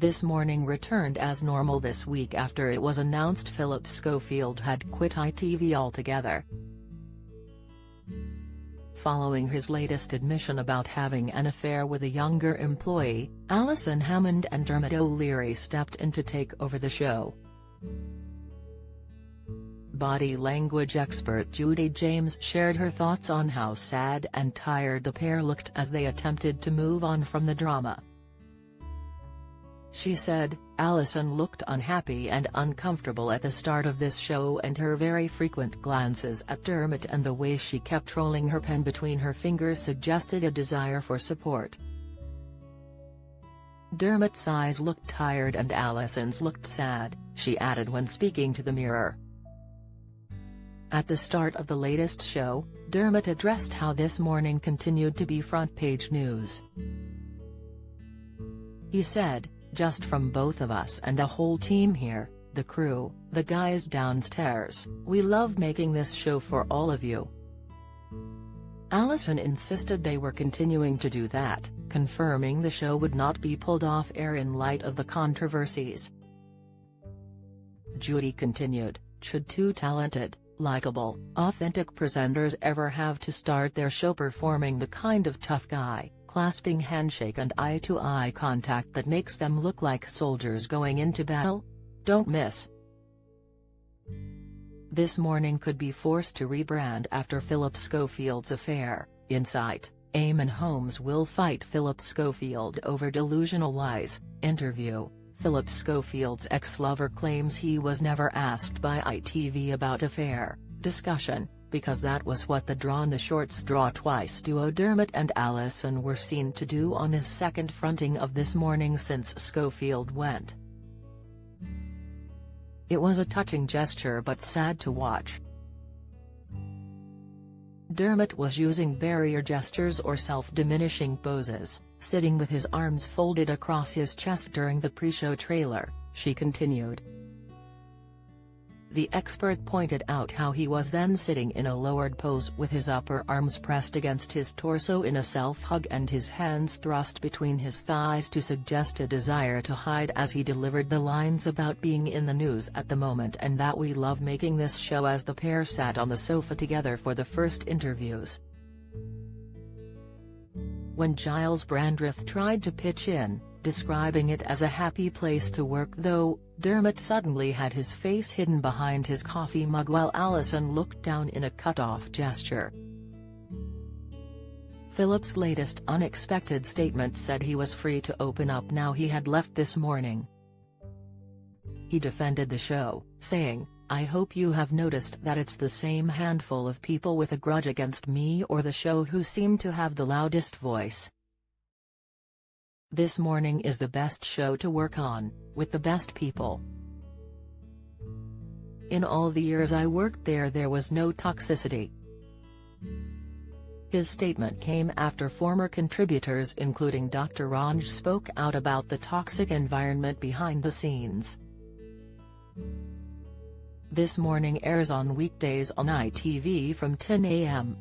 This Morning returned as normal this week after it was announced Philip Schofield had quit ITV altogether. Following his latest admission about having an affair with a younger employee, Alison Hammond and Dermot O'Leary stepped in to take over the show. Body language expert Judy James shared her thoughts on how sad and tired the pair looked as they attempted to move on from the drama. She said, "Alison looked unhappy and uncomfortable at the start of this show, and her very frequent glances at Dermot and the way she kept rolling her pen between her fingers suggested a desire for support. Dermot's eyes looked tired and Alison's looked sad," she added when speaking to the Mirror. At the start of the latest show, Dermot addressed how This Morning continued to be front-page news. He said, "Just from both of us and the whole team here, the crew, the guys downstairs, we love making this show for all of you." Alison insisted they were continuing to do that, confirming the show would not be pulled off air in light of the controversies. Judy continued, "Should two talented, likable, authentic presenters ever have to start their show performing the kind of tough guy, clasping handshake and eye-to-eye contact that makes them look like soldiers going into battle? Don't miss." This Morning could be forced to rebrand after Philip Schofield's affair. Insight: Eamon Holmes will fight Philip Schofield over delusional lies. Interview: Philip Schofield's ex-lover claims he was never asked by ITV about affair. Discussion: because that was what the Drawn the Shorts Draw Twice duo Dermot and Alison were seen to do on his second fronting of This Morning since Schofield went. "It was a touching gesture but sad to watch. Dermot was using barrier gestures or self-diminishing poses, sitting with his arms folded across his chest during the pre-show trailer," she continued. The expert pointed out how he was then sitting in a lowered pose with his upper arms pressed against his torso in a self-hug and his hands thrust between his thighs to suggest a desire to hide as he delivered the lines about being in the news at the moment and that we love making this show as the pair sat on the sofa together for the first interviews. When Giles Brandreth tried to pitch in, describing it as a happy place to work though, Dermot suddenly had his face hidden behind his coffee mug while Alison looked down in a cut-off gesture. Philip's latest unexpected statement said he was free to open up now he had left This Morning. He defended the show, saying, "I hope you have noticed that it's the same handful of people with a grudge against me or the show who seem to have the loudest voice. This Morning is the best show to work on, with the best people. In all the years I worked there was no toxicity." His statement came after former contributors including Dr. Ranj spoke out about the toxic environment behind the scenes. This Morning airs on weekdays on ITV from 10 a.m.